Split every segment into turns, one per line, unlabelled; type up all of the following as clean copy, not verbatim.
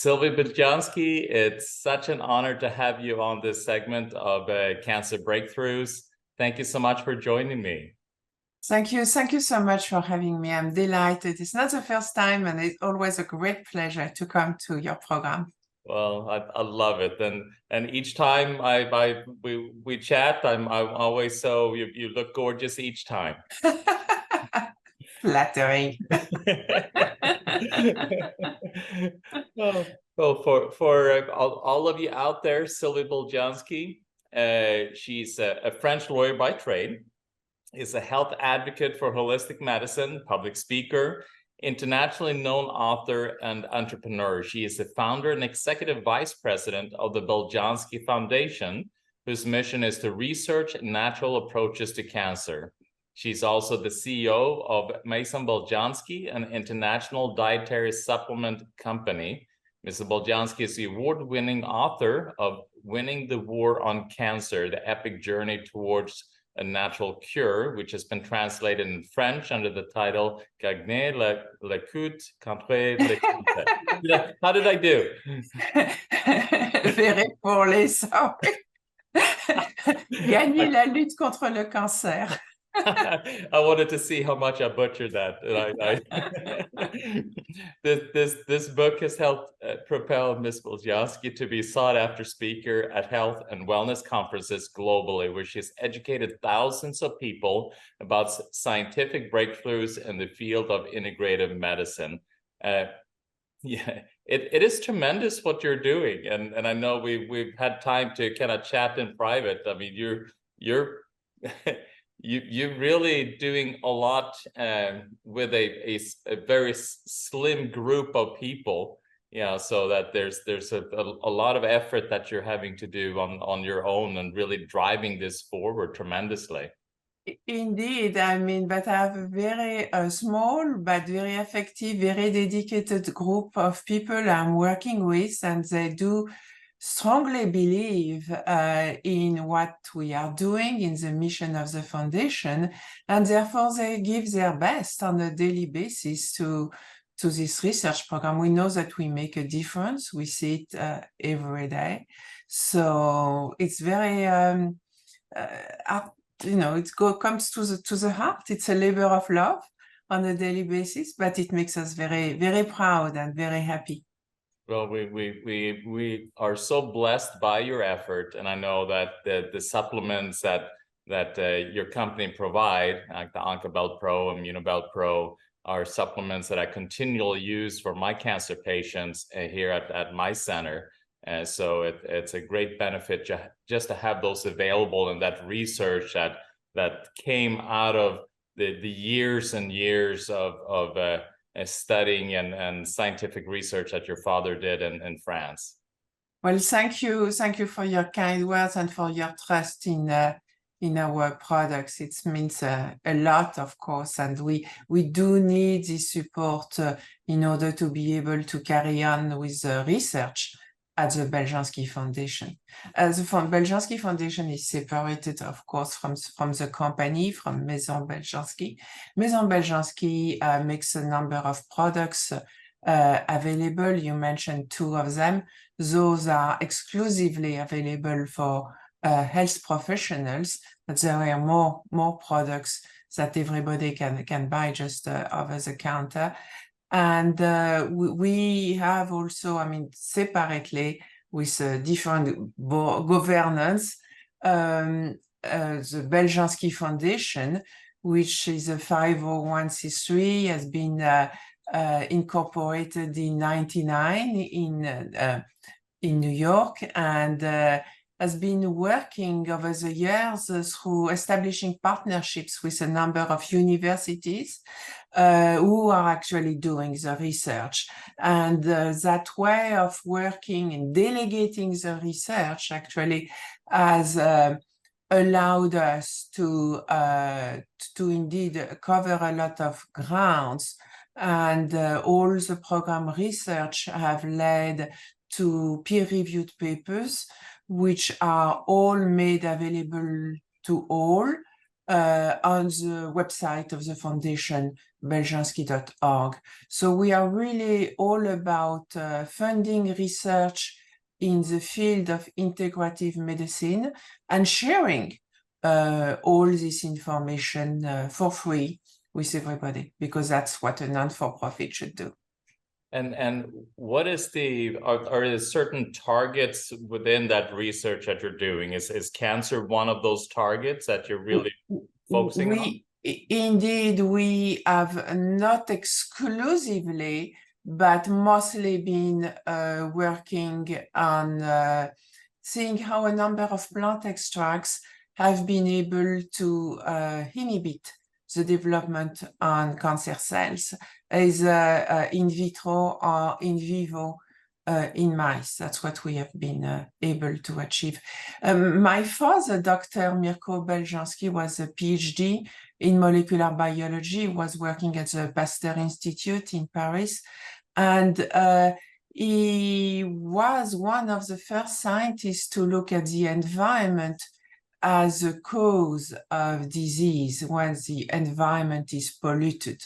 Sylvie Beljanski, it's such an honor to have you on this segment of Cancer Breakthroughs. Thank you so much for joining me.
Thank you so much for having me. I'm delighted. It's not the first time, and it's always a great pleasure to come to your program.
Well, I love it, and each time we chat, I'm always so you look gorgeous each time.
Flattering.
Well, for all of you out there, Sylvie Beljanski, she's a French lawyer by trade, is a health advocate for holistic medicine, public speaker, internationally known author and entrepreneur. She is the founder and executive vice president of the Beljanski Foundation, whose mission is to research natural approaches to cancer. She's also the CEO of Maison Beljanski, an international dietary supplement company. Mrs. Beljanski is the award-winning author of Winning the War on Cancer, the epic journey towards a natural cure, which has been translated in French under the title Gagner la lutte contre le cancer. How did I do?
Very poorly, sorry. Gagner la lutte contre le cancer.
I wanted to see how much I butchered that. This book has helped propel Ms. Beljanski to be sought after speaker at health and wellness conferences globally, where she's educated thousands of people about scientific breakthroughs in the field of integrative medicine. Yeah, it is tremendous what you're doing, and I know we've had time to kind of chat in private. I mean, you're you're really doing a lot with a very slim group of people, so that there's a lot of effort that you're having to do on your own and really driving this forward tremendously.
Indeed, I mean, but I have a very small but very effective, very dedicated group of people I'm working with, and they do strongly believe in what we are doing, in the mission of the foundation, and therefore they give their best on a daily basis to this research program. We know that we make a difference. We see it every day. So it's very, it comes to the heart. It's a labor of love on a daily basis, but it makes us very, very proud and very happy.
Well, we are so blessed by your effort, and I know that the supplements that your company provide, like the Oncobelt Pro, Immunobelt Pro, are supplements that I continually use for my cancer patients here at my center. And so it's a great benefit just to have those available, and that research that came out of the years and years of studying and scientific research that your father did in France.
Well, thank you for your kind words and for your trust in our products. It means a lot, of course, and we do need this support in order to be able to carry on with the research at the Beljanski Foundation. The Beljanski Foundation is separated, of course, from the company, from Maison Beljanski. Maison Beljanski makes a number of products available. You mentioned two of them. Those are exclusively available for health professionals, but there are more products that everybody can buy just over the counter. And we have also, separately with different governance, the Beljanski Foundation, which is a 501c3, has been incorporated in 1999 in New York, and has been working over the years through establishing partnerships with a number of universities who are actually doing the research. And that way of working and delegating the research actually has allowed us to indeed cover a lot of grounds. And all the program research have led to peer-reviewed papers, which are all made available to all on the website of the foundation, beljanski.org. So we are really all about funding research in the field of integrative medicine and sharing all this information for free with everybody, because that's what a non-for-profit should do.
And what is are there certain targets within that research that you're doing? Is cancer one of those targets that you're really focusing on?
Indeed, we have not exclusively, but mostly been working on seeing how a number of plant extracts have been able to inhibit the development on cancer cells, either in vitro or in vivo in mice. That's what we have been able to achieve. My father, Dr. Mirko Beljanski, was a PhD in molecular biology, was working at the Pasteur Institute in Paris, and he was one of the first scientists to look at the environment as a cause of disease when the environment is polluted.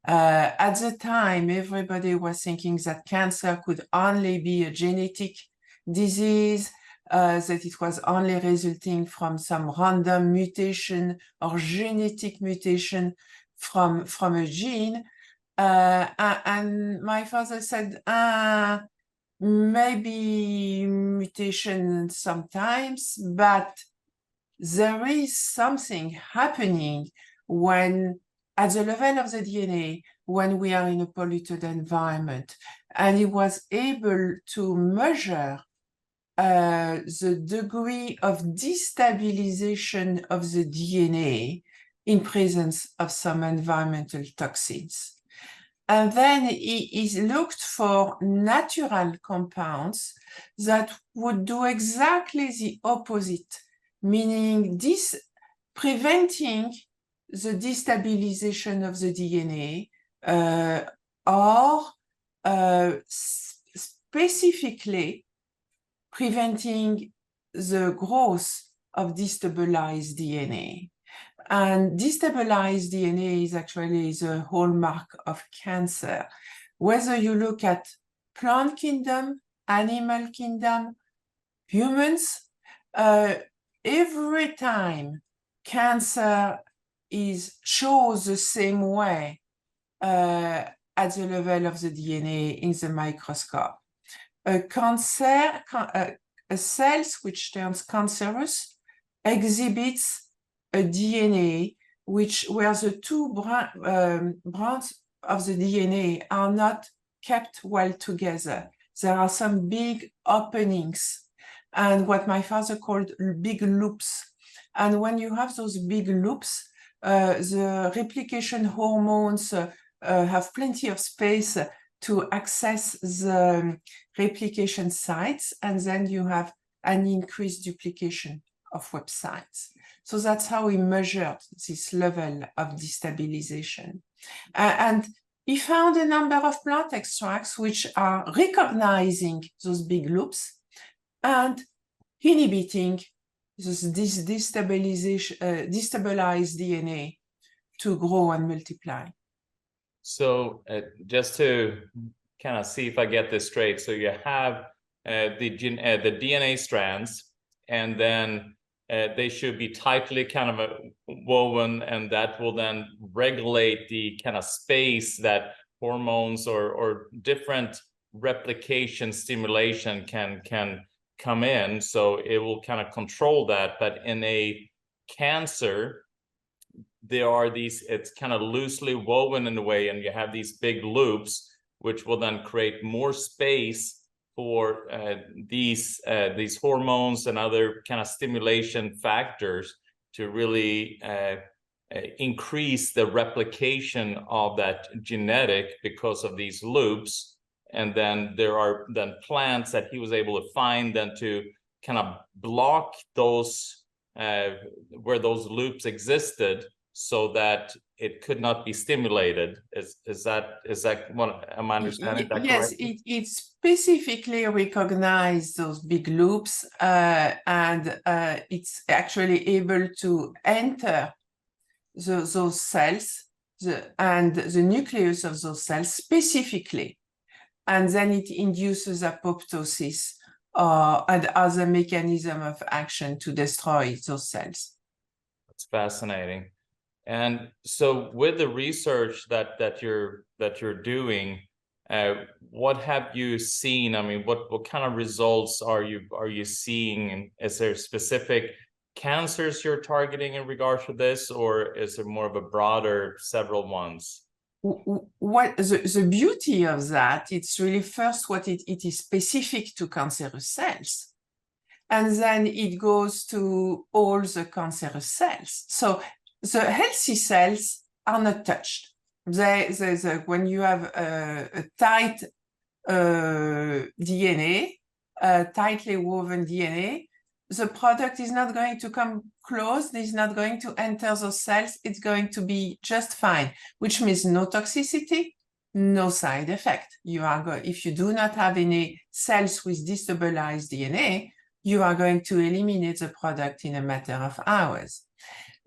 At the time, everybody was thinking that cancer could only be a genetic disease, that it was only resulting from some random mutation or genetic mutation from a gene. And my father said, maybe mutation sometimes, but there is something happening when, at the level of the DNA, when we are in a polluted environment. And he was able to measure the degree of destabilization of the DNA in presence of some environmental toxins. And then he looked for natural compounds that would do exactly the opposite, meaning preventing the destabilization of the DNA or specifically preventing the growth of destabilized DNA. And destabilized DNA is actually the hallmark of cancer. Whether you look at plant kingdom, animal kingdom, humans, every time cancer shows the same way at the level of the DNA in the microscope. A cell which turns cancerous exhibits a DNA where the two branches of the DNA are not kept well together. There are some big openings, and what my father called big loops. And when you have those big loops, the replication hormones have plenty of space to access the replication sites, and then you have an increased duplication of websites. So that's how we measured this level of destabilization. And he found a number of plant extracts which are recognizing those big loops and inhibiting this destabilized DNA to grow and multiply.
So just to kind of see if I get this straight, so you have the DNA strands, and then they should be tightly kind of woven, and that will then regulate the kind of space that hormones or different replication stimulation can come in. So it will kind of control that. But in a cancer, there are these, it's kind of loosely woven in a way, and you have these big loops, which will then create more space for these hormones and other kind of stimulation factors to really increase the replication of that genetic because of these loops. And then there are then plants that he was able to find then to kind of block those where those loops existed, so that it could not be stimulated. Is that what am I understanding that
yes,
correctly?
it specifically recognizes those big loops, and it's actually able to enter those cells and the nucleus of those cells specifically, and then it induces apoptosis and other mechanism of action to destroy those cells.
That's fascinating. And so with the research that you're doing, what have you seen? I mean, what kind of results are you seeing? And is there specific cancers you're targeting in regards to this, or is it more of a broader several ones?
What the beauty of that, it's really first what it is specific to cancerous cells. And then it goes to all the cancerous cells. So the healthy cells are not touched. When you have a tight DNA, tightly woven DNA, the product is not going to come close, it's not going to enter those cells, it's going to be just fine, which means no toxicity, no side effect. If you do not have any cells with destabilized DNA, you are going to eliminate the product in a matter of hours.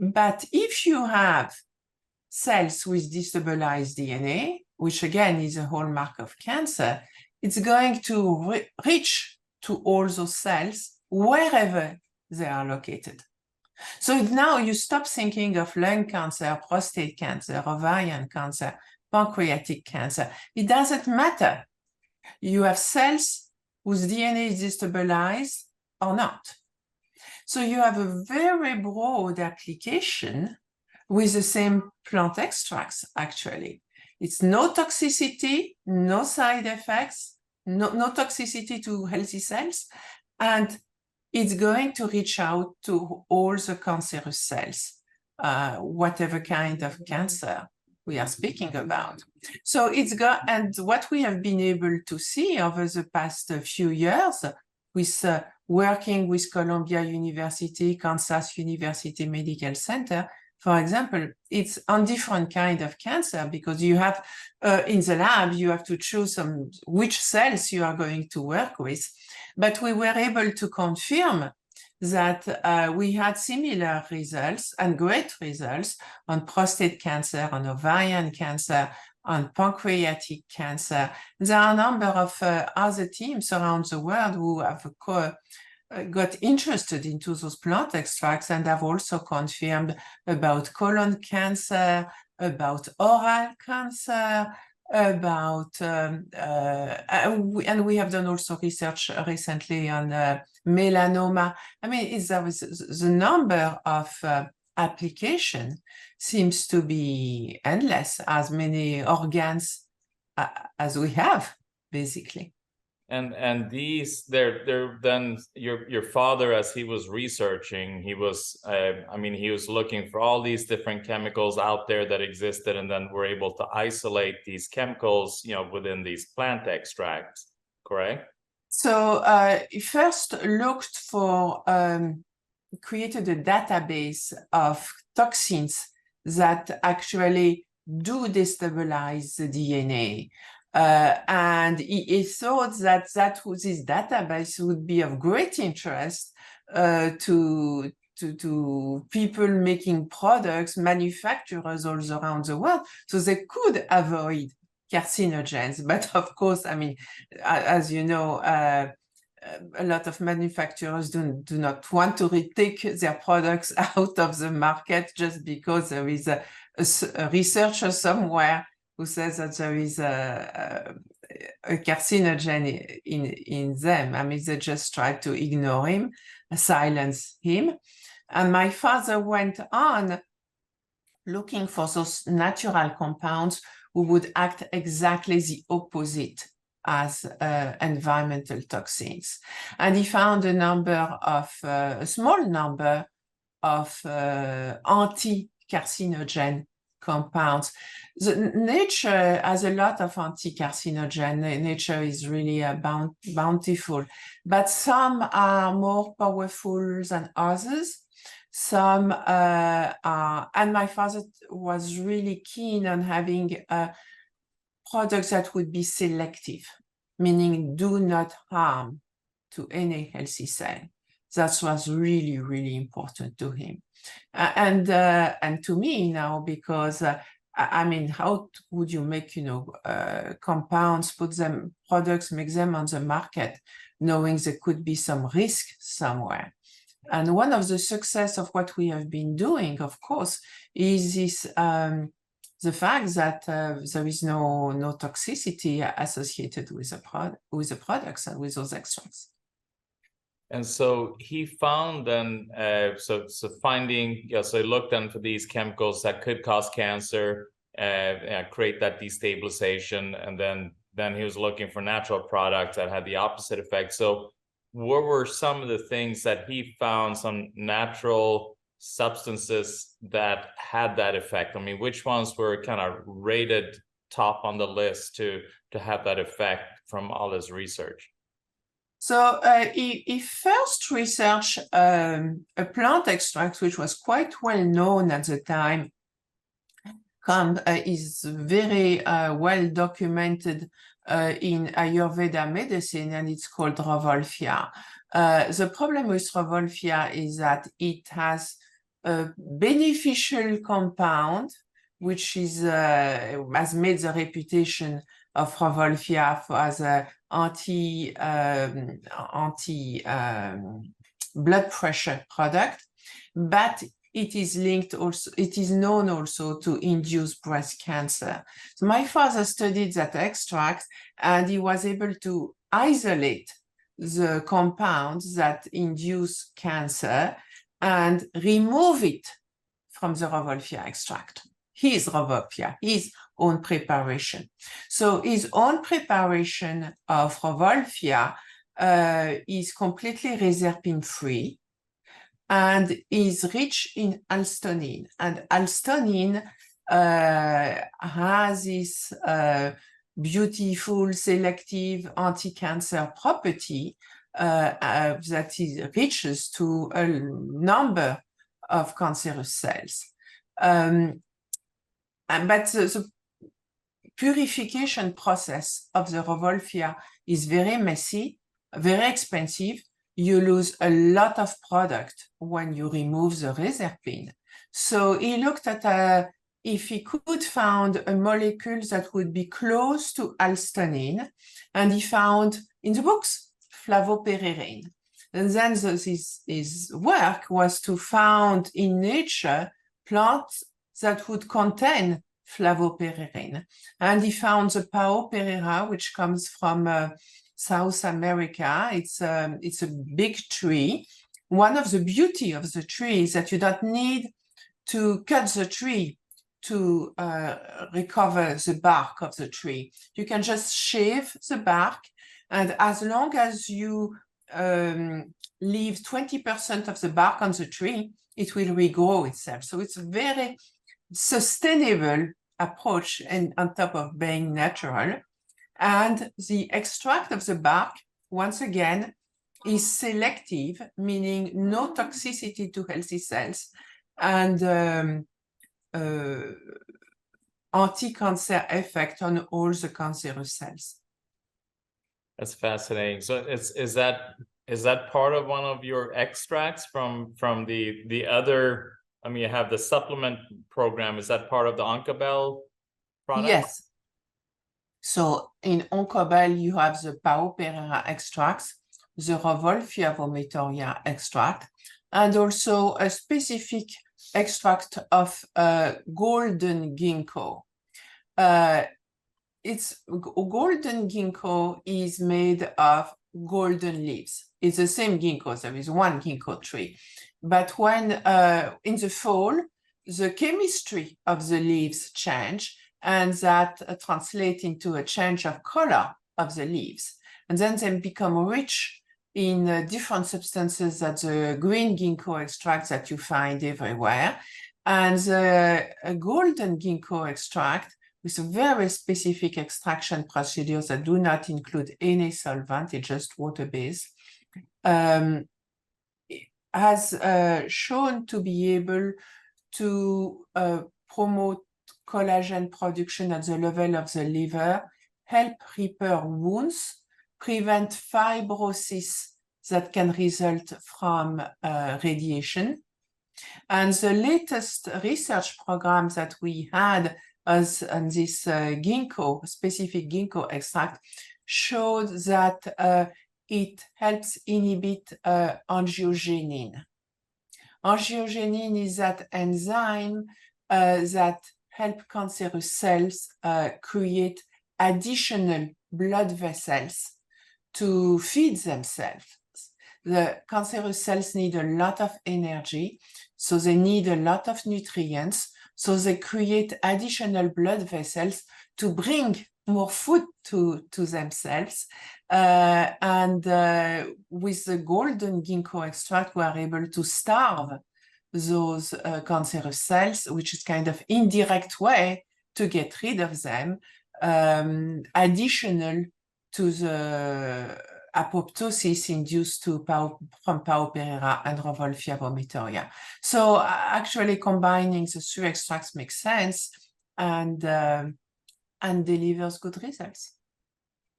But if you have cells with destabilized DNA, which again is a hallmark of cancer, it's going to reach to all those cells wherever they are located. So now you stop thinking of lung cancer, prostate cancer, ovarian cancer, pancreatic cancer. It doesn't matter. You have cells whose DNA is destabilized or not. So you have a very broad application with the same plant extracts, actually. It's no toxicity, no side effects, no toxicity to healthy cells, and it's going to reach out to all the cancerous cells, whatever kind of cancer we are speaking about. So and what we have been able to see over the past few years with working with Columbia University, Kansas University Medical Center, for example, it's on different kind of cancer because you have, in the lab, you have to choose which cells you are going to work with. But we were able to confirm that we had similar results and great results on prostate cancer, on ovarian cancer, on pancreatic cancer. There are a number of other teams around the world who have got interested into those plant extracts and have also confirmed about colon cancer, about oral cancer, about and we have done also research recently on melanoma. I mean, the number of application seems to be endless, as many organs as we have, basically.
And these, they're then your father, as he was researching, he was he was looking for all these different chemicals out there that existed, and then we're able to isolate these chemicals, within these plant extracts, correct?
So he first looked for, created a database of toxins that actually do destabilize the DNA. And he thought that this database would be of great interest to people making products, manufacturers all around the world, so they could avoid carcinogens. But of course, I mean, as you know, a lot of manufacturers do not want to take their products out of the market just because there is a researcher somewhere who says that there is a carcinogen in them. I mean, they just try to ignore him, silence him. And my father went on looking for those natural compounds who would act exactly the opposite as environmental toxins. And he found a small number of anti-carcinogen compounds. Nature has a lot of anti-carcinogen. Nature is really bountiful, but some are more powerful than others. Some and my father was really keen on having products that would be selective, meaning do not harm to any healthy cell. That was really, really important to him. And to me now, because I mean, how would you make, compounds, put them, products, make them on the market, knowing there could be some risk somewhere? And one of the success of what we have been doing, of course, is this the fact that there is no toxicity associated with the products and with those extracts.
And so he found then, so finding, so he looked then for these chemicals that could cause cancer, create that destabilization, and then he was looking for natural products that had the opposite effect. So what were some of the things that he found, some natural substances that had that effect? I mean, which ones were kind of rated top on the list to have that effect from all his research?
So he first researched a plant extract, which was quite well known at the time, is very well documented in Ayurveda medicine, and it's called Ravolfia. The problem with Ravolfia is that it has a beneficial compound, which is has made the reputation of Ravolfia as a anti blood pressure product, but it is linked also, it is known also to induce breast cancer. So my father studied that extract, and he was able to isolate the compounds that induce cancer and remove it from the Ravolfia extract. His Ravolfia, his own preparation. So his own preparation of Ravolfia is completely reserpine-free and is rich in alstonine. And alstonine has this beautiful selective anti-cancer property that is reaches to a number of cancerous cells. But the purification process of the Ravolfia is very messy, very expensive. You lose a lot of product when you remove the reserpine. So he looked at if he could find a molecule that would be close to alstonine, and he found in the books flavopererine. And then his work was to find in nature plants that would contain flavopererine. And he found the Pao perera, which comes from South America. It's a big tree. One of the beauty of the tree is that you don't need to cut the tree to recover the bark of the tree. You can just shave the bark, and as long as you leave 20% of the bark on the tree, it will regrow itself. So it's a very sustainable approach, and on top of being natural. And the extract of the bark, once again, is selective, meaning no toxicity to healthy cells, and anti-cancer effect on all the cancerous cells.
That's fascinating. So is that part of one of your extracts from the other? I mean, you have the supplement program. Is that part of the Oncobel product?
Yes. So in Oncobel, you have the Pao perera extracts, the Ravolfia vomitoria extract, and also a specific extract of golden ginkgo. Golden ginkgo is made of golden leaves. It's the same ginkgo. There is one ginkgo tree. But when in the fall, the chemistry of the leaves change, and that translates into a change of color of the leaves. And then they become rich in different substances that the green ginkgo extracts that you find everywhere. And the golden ginkgo extract with a very specific extraction procedures that do not include any solvent, it's just water-based, has shown to be able to promote collagen production at the level of the liver, help repair wounds, prevent fibrosis that can result from radiation. And the latest research program that we had as on this ginkgo, specific ginkgo extract, showed that it helps inhibit angiogenin. Angiogenin is that enzyme that help cancerous cells create additional blood vessels to feed themselves. The cancerous cells need a lot of energy, so they need a lot of nutrients, so they create additional blood vessels to bring more food to themselves. And with the golden ginkgo extract, we are able to starve those cancerous cells, which is kind of indirect way to get rid of them, additional to the apoptosis induced from Pauperera and Revolvia vomitoria. So actually combining the three extracts makes sense and delivers good results.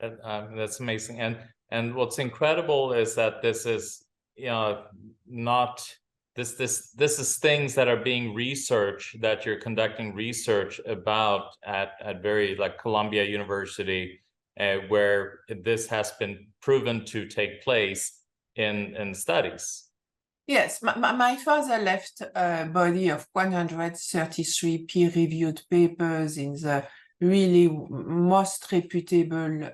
That's amazing. And what's incredible is that this is, not this is things that are being researched, that you're conducting research about at very like Columbia University, where this has been proven to take place in studies.
Yes, my father left a body of 133 peer-reviewed papers in the really most reputable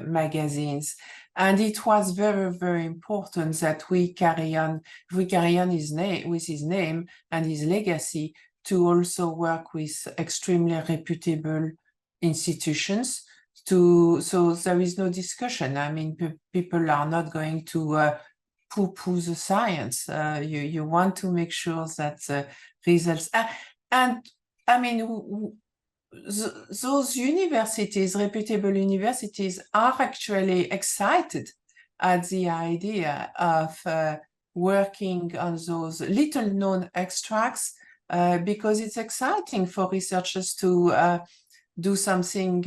magazines. And it was very, very important that we carry on his name, with his name and his legacy, to also work with extremely reputable institutions. So there is no discussion. I mean, people are not going to poo-poo the science. You want to make sure that the results and I mean, those universities, reputable universities, are actually excited at the idea of working on those little-known extracts because it's exciting for researchers to do something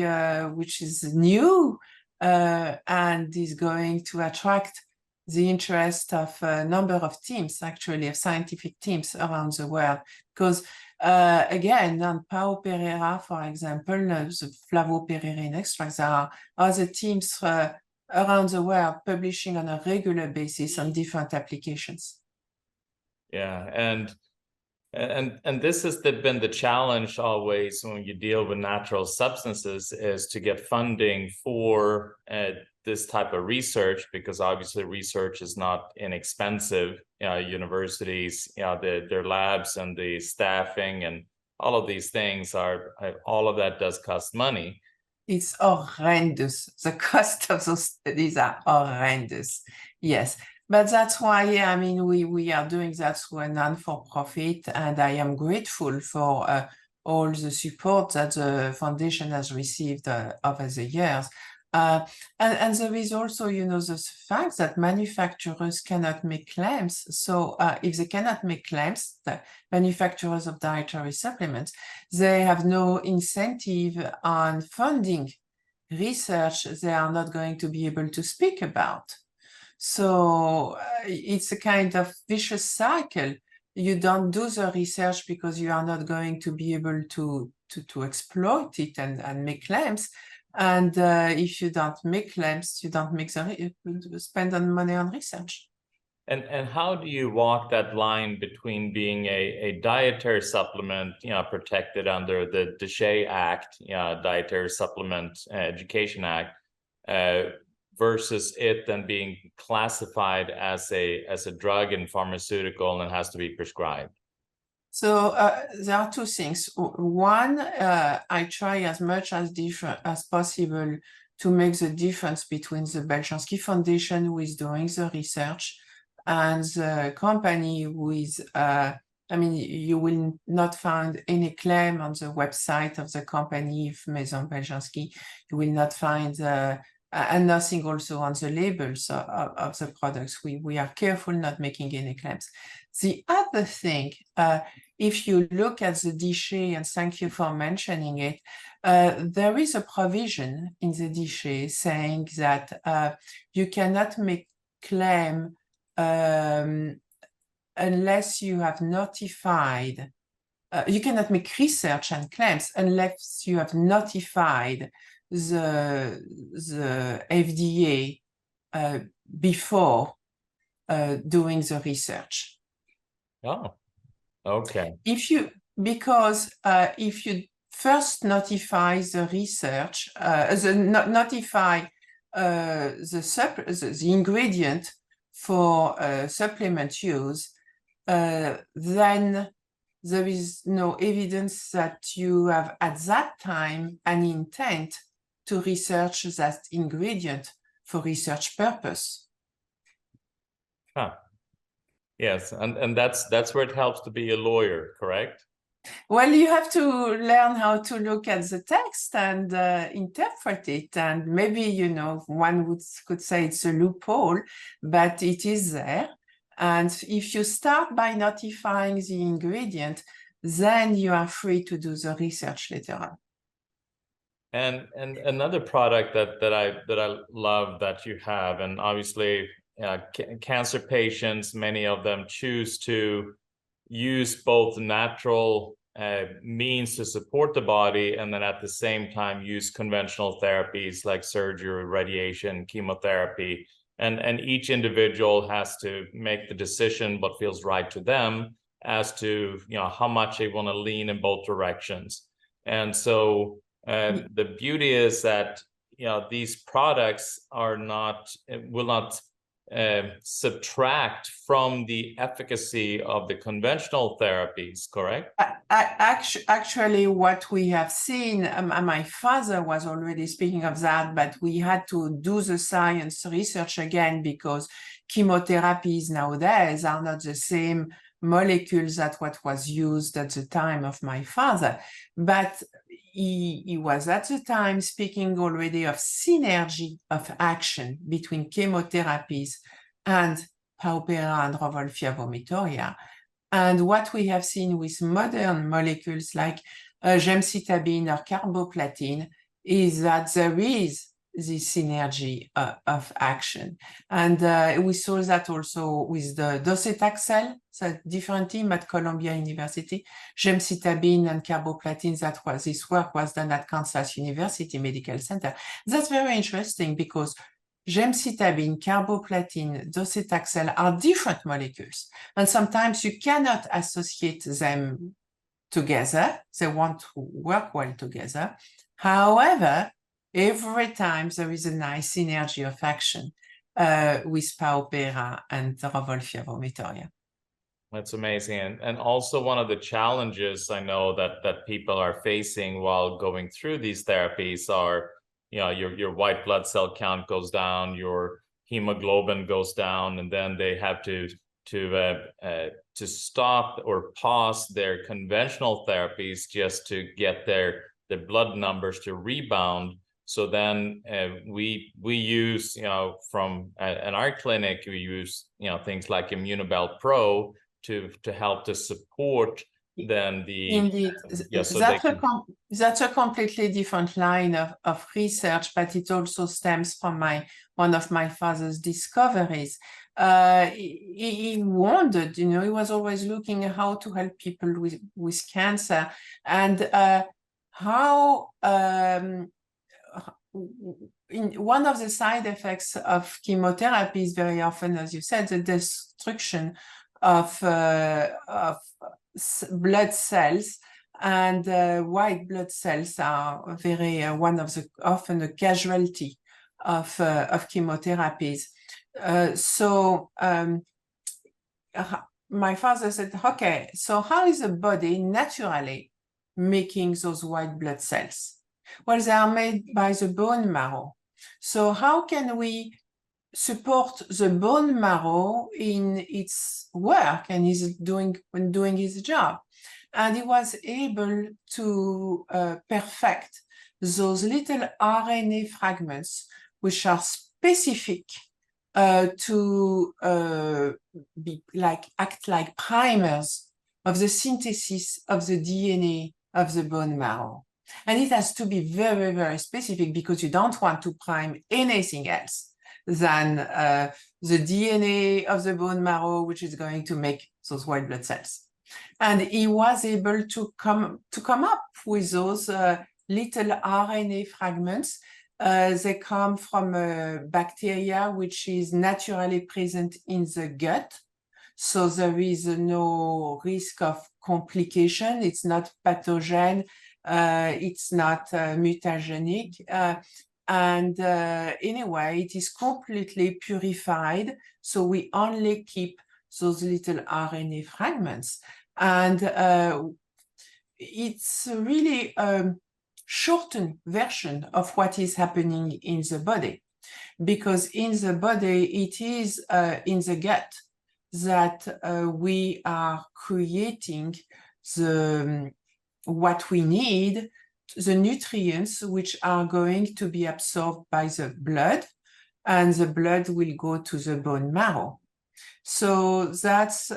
which is new and is going to attract the interest of a number of teams, actually, of scientific teams around the world. Because again, on Pauperera, for example, the flavopererin extracts, there are other teams around the world publishing on a regular basis on different applications.
Yeah, and this has been the challenge always when you deal with natural substances, is to get funding for this type of research, because obviously research is not inexpensive. Universities, their labs and the staffing and all of these things all of that does cost money.
It's horrendous. The cost of those studies are horrendous. Yes. But that's why, I mean, we are doing that through a non-for-profit, and I am grateful for all the support that the foundation has received over the years. And there is also, the fact that manufacturers cannot make claims. So if they cannot make claims, the manufacturers of dietary supplements, they have no incentive on funding research they are not going to be able to speak about. So it's a kind of vicious cycle. You don't do the research because you are not going to be able to exploit it and make claims. And if you don't make claims, you don't make spend on money on research.
And how do you walk that line between being a dietary supplement, protected under the DSHEA Act, Dietary Supplement Education Act, versus it then being classified as a drug and pharmaceutical and has to be prescribed?
So there are two things. One, I try as much as possible to make the difference between the Beljanski Foundation who is doing the research and the company who is, I mean, you will not find any claim on the website of the company of Maison Beljanski. You will not find and nothing also on the labels of the products. We are careful not making any claims. The other thing, if you look at the déchet, and thank you for mentioning it, there is a provision in the déchet saying that you cannot make claim unless you have notified, you cannot make research and claims unless you have notified the FDA before doing the research.
Oh, okay.
Because if you first notify the research, notify the ingredient for supplement use, then there is no evidence that you have at that time an intent to research that ingredient for research purpose.
Huh. Yes, and that's where it helps to be a lawyer, correct?
Well, you have to learn how to look at the text and interpret it. And maybe, you know, one could say it's a loophole, but it is there. And if you start by notifying the ingredient, then you are free to do the research later on.
And another product that I love that you have, and obviously cancer patients, many of them choose to use both natural means to support the body, and then at the same time use conventional therapies like surgery, radiation, chemotherapy. And each individual has to make the decision what feels right to them as to, you know, how much they want to lean in both directions. And so the beauty is that, you know, these products are will not subtract from the efficacy of the conventional therapies, correct?
Actually, what we have seen, my father was already speaking of that, but we had to do the science research again because chemotherapies nowadays are not the same molecules that what was used at the time of my father. But he was at the time speaking already of synergy of action between chemotherapies and paupera and Revolvia vomitoria. And what we have seen with modern molecules like gemcitabine or carboplatin is that there is this synergy of action. And we saw that also with the docetaxel, so different team at Columbia University, gemcitabine and carboplatin, this work was done at Kansas University Medical Center. That's very interesting because gemcitabine, carboplatin, docetaxel are different molecules. And sometimes you cannot associate them together. They want to work well together. However, every time there is a nice synergy of action with paupera and Revolvia vomitoria.
That's amazing. And also one of the challenges I know that people are facing while going through these therapies are, you know, your white blood cell count goes down, your hemoglobin goes down, and then they have to stop or pause their conventional therapies just to get their blood numbers to rebound. So then we use, you know, from in our clinic, we use, you know, things like Immunobel Pro to help to support then the
indeed that's a completely different line of research, but it also stems from one of my father's discoveries. He wondered, you know, he was always looking at how to help people with cancer, and how one of the side effects of chemotherapy is very often, as you said, the destruction of blood cells, and white blood cells are very often a casualty of chemotherapies. So my father said, okay, so how is the body naturally making those white blood cells? Well, they are made by the bone marrow. So how can we support the bone marrow in its work and when doing his job? And he was able to perfect those little RNA fragments which are specific to act like primers of the synthesis of the DNA of the bone marrow. And it has to be very, very specific because you don't want to prime anything else than the DNA of the bone marrow, which is going to make those white blood cells. And he was able to come up with those little RNA fragments. They come from a bacteria which is naturally present in the gut. So there is no risk of complication. It's not pathogen. It's not mutagenic. Anyway, it is completely purified. So we only keep those little RNA fragments. And it's really a shortened version of what is happening in the body. Because in the body, it is in the gut that we are creating what we need, the nutrients which are going to be absorbed by the blood, and the blood will go to the bone marrow. So that's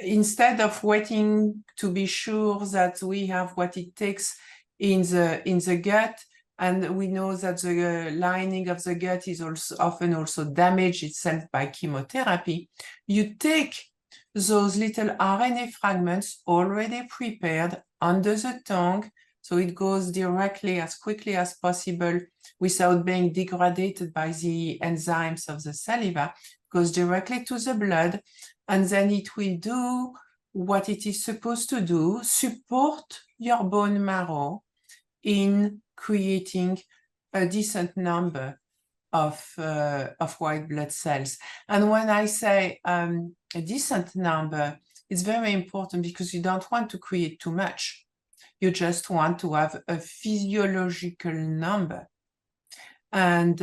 instead of waiting to be sure that we have what it takes in the gut, and we know that the lining of the gut is also often damaged itself by chemotherapy, you take those little RNA fragments already prepared under the tongue, so it goes directly as quickly as possible without being degraded by the enzymes of the saliva, goes directly to the blood, and then it will do what it is supposed to do, support your bone marrow in creating a decent number of white blood cells. And when I say a decent number, it's very important because you don't want to create too much. You just want to have a physiological number. And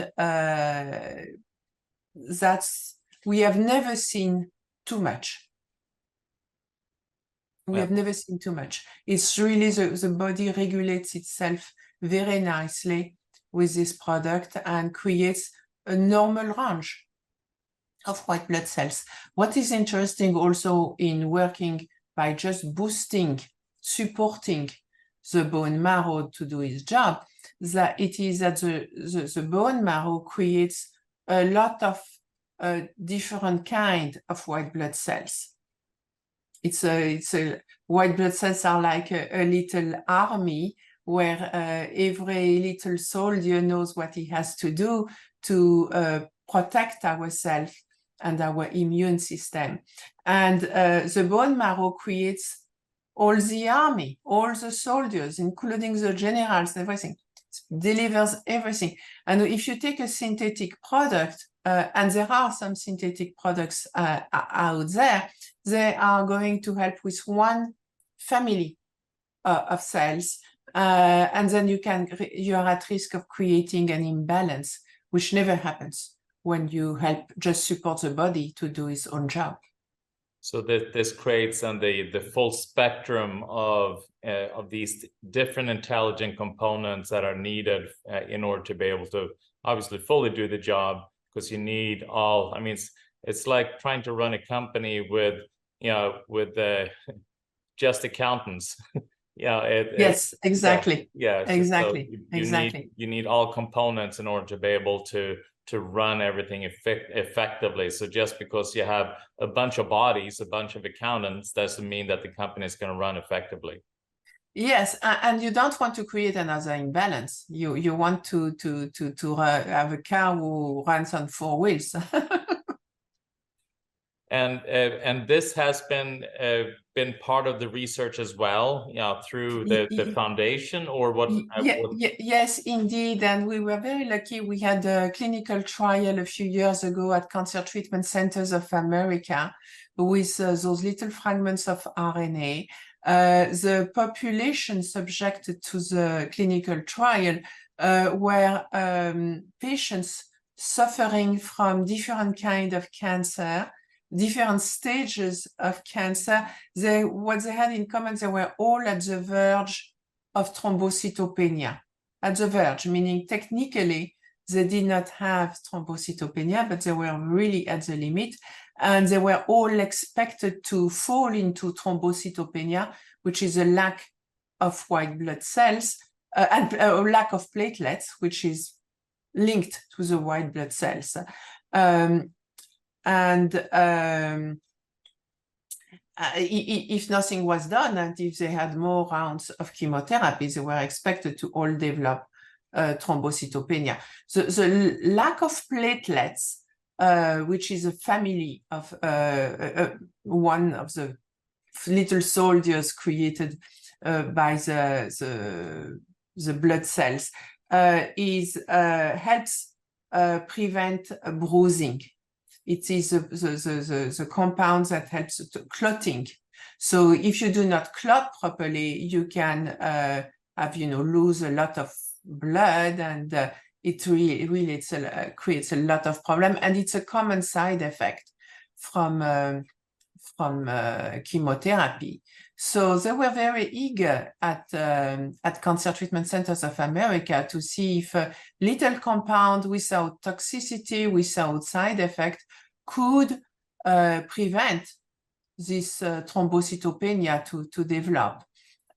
we have never seen too much. We have never seen too much. It's really the body regulates itself very nicely with this product and creates a normal range of white blood cells. What is interesting also in working by just boosting, supporting the bone marrow to do its job, that it is that the bone marrow creates a lot of different kind of white blood cells. It's a white blood cells are like a little army where every little soldier knows what he has to do to protect ourselves and our immune system. And the bone marrow creates all the army, all the soldiers, including the generals, everything. It delivers everything. And if you take a synthetic product, and there are some synthetic products out there, they are going to help with one family of cells, and then you are at risk of creating an imbalance, which never happens when you help just support the body to do its own job.
So this creates the full spectrum of these different intelligent components that are needed in order to be able to obviously fully do the job, because you need all. I mean, it's like trying to run a company with just accountants.
Yes, exactly. Exactly.
So you need all components in order to be able to run everything effectively. So just because you have a bunch of bodies, a bunch of accountants, doesn't mean that the company is going to run effectively.
Yes, and you don't want to create another imbalance. You want to have a car who runs on 4 wheels.
And this has been part of the research as well, through the foundation, or what?
Yes, indeed. And we were very lucky. We had a clinical trial a few years ago at Cancer Treatment Centers of America with those little fragments of RNA. The population subjected to the clinical trial were patients suffering from different kinds of cancer, different stages of cancer. What they had in common, they were all at the verge of thrombocytopenia. At the verge, meaning technically they did not have thrombocytopenia, but they were really at the limit, and they were all expected to fall into thrombocytopenia, which is a lack of white blood cells and a lack of platelets, which is linked to the white blood cells. If nothing was done, and if they had more rounds of chemotherapy, they were expected to all develop thrombocytopenia. The lack of platelets, which is a family of one of the little soldiers created by the blood cells, helps prevent bruising. It is the compound that helps clotting. So if you do not clot properly, you can lose a lot of blood, and it really creates a lot of problem, and it's a common side effect from chemotherapy. So they were very eager at Cancer Treatment Centers of America to see if a little compound without toxicity, without side effect, could prevent this thrombocytopenia to develop.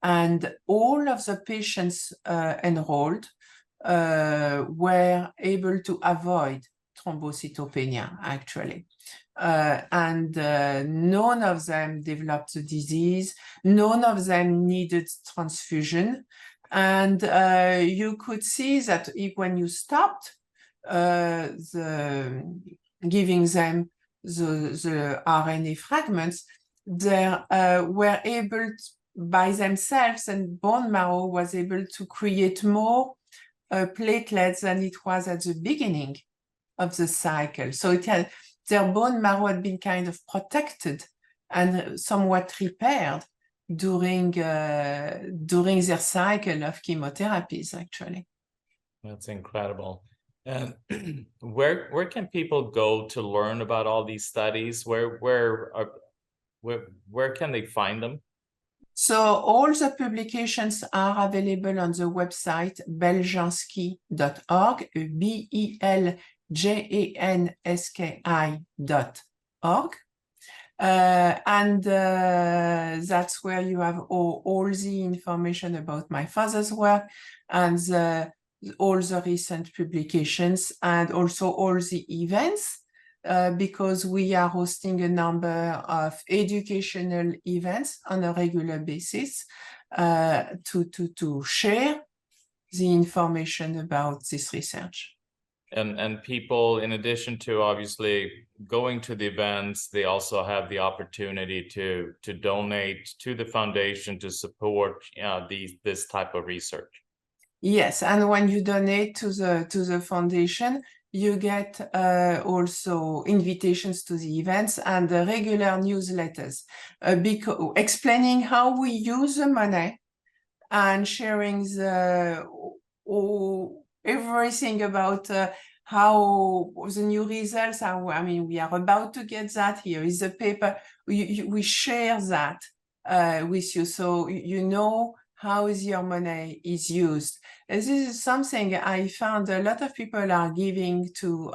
And all of the patients enrolled were able to avoid thrombocytopenia, actually. None of them developed the disease. None of them needed transfusion. And you could see that when you stopped giving them the RNA fragments, they were able by themselves, and bone marrow was able to create more platelets than it was at the beginning of the cycle. So their bone marrow had been kind of protected and somewhat repaired during their cycle of chemotherapies, actually.
That's incredible. And where can people go to learn about all these studies? Where can they find them?
So all the publications are available on the website beljanski.org, beljanski.org. That's where you have all the information about my father's work, and all the recent publications, and also all the events, because we are hosting a number of educational events on a regular basis to share the information about this research.
And people, in addition to obviously going to the events, they also have the opportunity to donate to the foundation to support this type of research.
Yes, and when you donate to the foundation, you get also invitations to the events and regular newsletters explaining how we use the money and sharing everything about how the new results are. I mean, we are about to get that. Here is the paper. We share that with you, so you know how your money is used. This is something I found a lot of people are giving to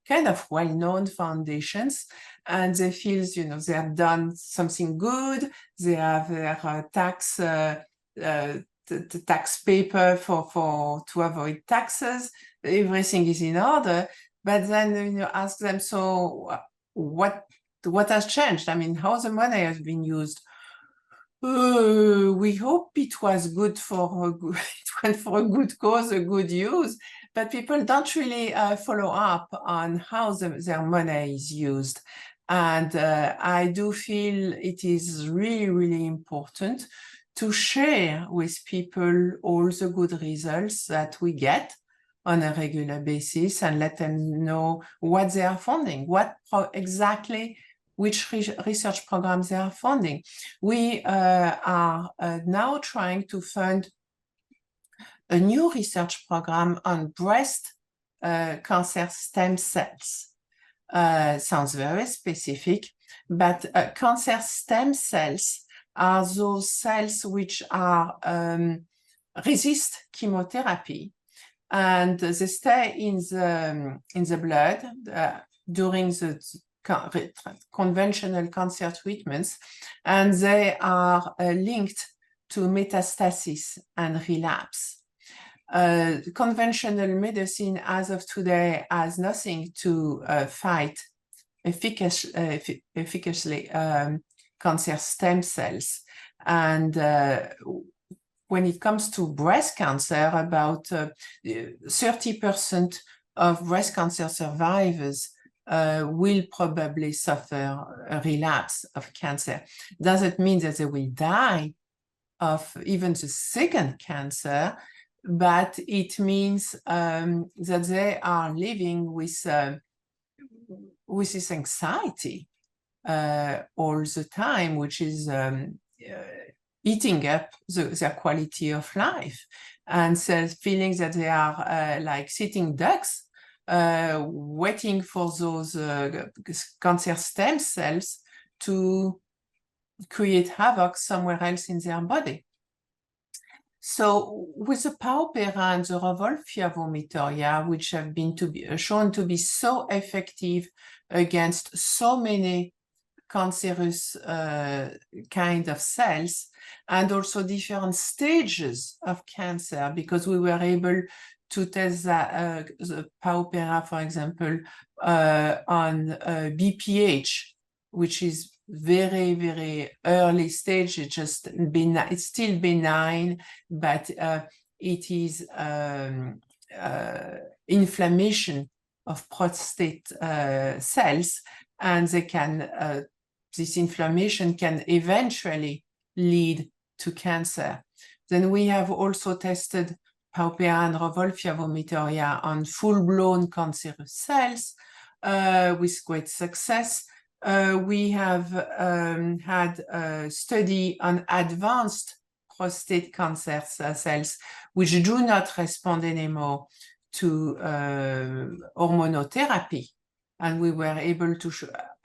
kind of well-known foundations, and they feel, they have done something good. They have their tax paper to avoid taxes. Everything is in order. But then ask them, so what has changed? I mean, how the money has been used? We hope it was good for a good cause, a good use, but people don't really follow up on how their money is used. And I do feel it is really, really important to share with people all the good results that we get on a regular basis, and let them know what they are funding, which research programs they are funding. We are now trying to fund a new research program on breast cancer stem cells. Sounds very specific, but cancer stem cells are those cells which are resist chemotherapy, and they stay in the blood during the conventional cancer treatments, and they are linked to metastasis and relapse. Conventional medicine as of today has nothing to fight efficaciously cancer stem cells. And when it comes to breast cancer, about 30% of breast cancer survivors will probably suffer a relapse of cancer. Doesn't mean that they will die of even the second cancer, but it means that they are living with this anxiety all the time, which is eating up their quality of life, and so feeling that they are like sitting ducks, waiting for those cancer stem cells to create havoc somewhere else in their body. So with the Paupera and the Revolvia vomitoria, which have been shown to be so effective against so many cancerous kind of cells, and also different stages of cancer, because we were able to test that, the Paupera, for example, on BPH, which is very, very early stage. It's just it's still benign, but it is inflammation of prostate cells, and they can this inflammation can eventually lead to cancer. Then we have also tested Paupera and Revolvia vomitoria on full-blown cancerous cells with great success. We have had a study on advanced prostate cancer cells, which do not respond anymore to hormonotherapy. And we were able to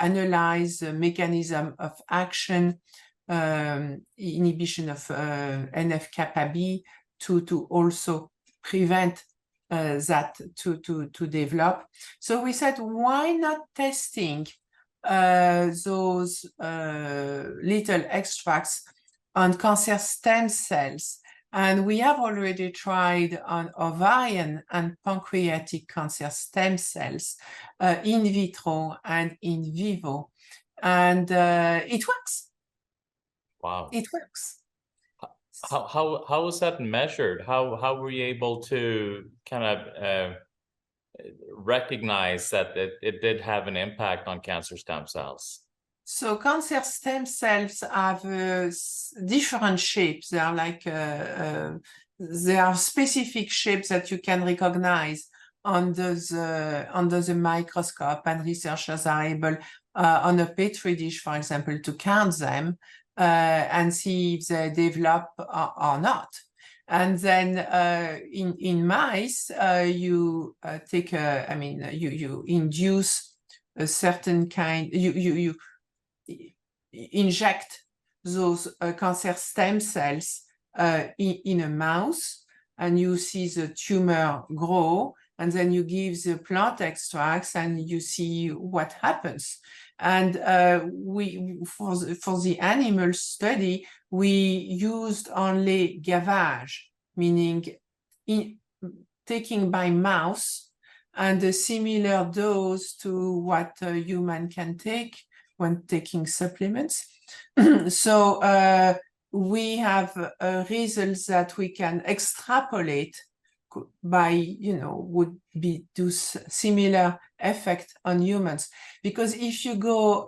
analyze the mechanism of action, inhibition of NF-kappa B, to also prevent that to develop. So we said, why not testing those little extracts on cancer stem cells? And we have already tried on ovarian and pancreatic cancer stem cells in vitro and in vivo, and it works.
Wow.
It works.
How was that measured? How were you able to kind of recognize that it did have an impact on cancer stem cells?
So cancer stem cells have different shapes. They are like there are specific shapes that you can recognize under the microscope, and researchers are able on a petri dish, for example, to count them and see if they develop or not. And then in mice, you take you induce a certain kind, you inject those cancer stem cells in a mouse, and you see the tumor grow, and then you give the plant extracts and you see what happens. And we for the animal study, we used only gavage, meaning taking by mouse, and a similar dose to what a human can take when taking supplements. So we have results that we can extrapolate by, would be do similar effect on humans. Because if you go,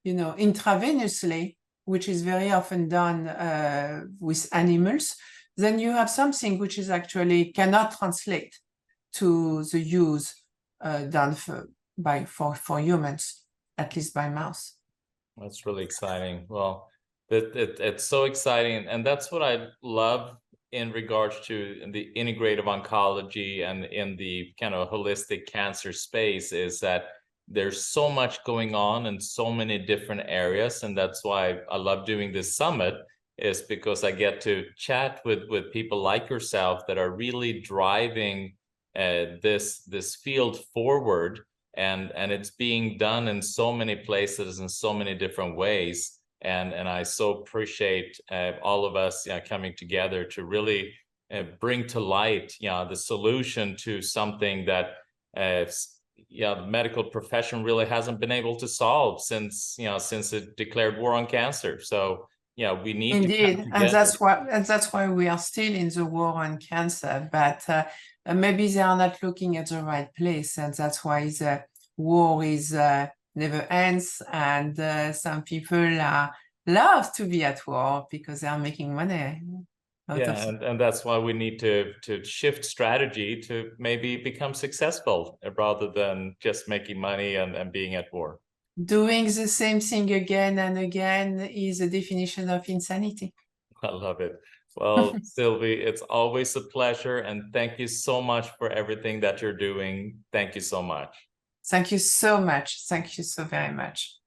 intravenously, which is very often done with animals, then you have something which is actually cannot translate to the use done for humans, at least by mouse.
That's really exciting. Well, it's so exciting, and that's what I love in regards to the integrative oncology and in the kind of holistic cancer space, is that there's so much going on in so many different areas, and that's why I love doing this summit, is because I get to chat with people like yourself that are really driving this field forward, and it's being done in so many places in so many different ways. And I so appreciate all of us coming together to really bring to light the solution to something that the medical profession really hasn't been able to solve since it declared war on cancer. So we need
Indeed,
to come
and
together.
that's why we are still in the war on cancer, but maybe they are not looking at the right place, and that's why the war is never ends, and some people love to be at war because they are making money.
And that's why we need to shift strategy to maybe become successful rather than just making money and being at war.
Doing the same thing again and again is a definition of insanity.
I love it. Well, Sylvie, it's always a pleasure, and thank you so much for everything that you're doing. Thank you so much.
Thank you so much. Thank you so very much.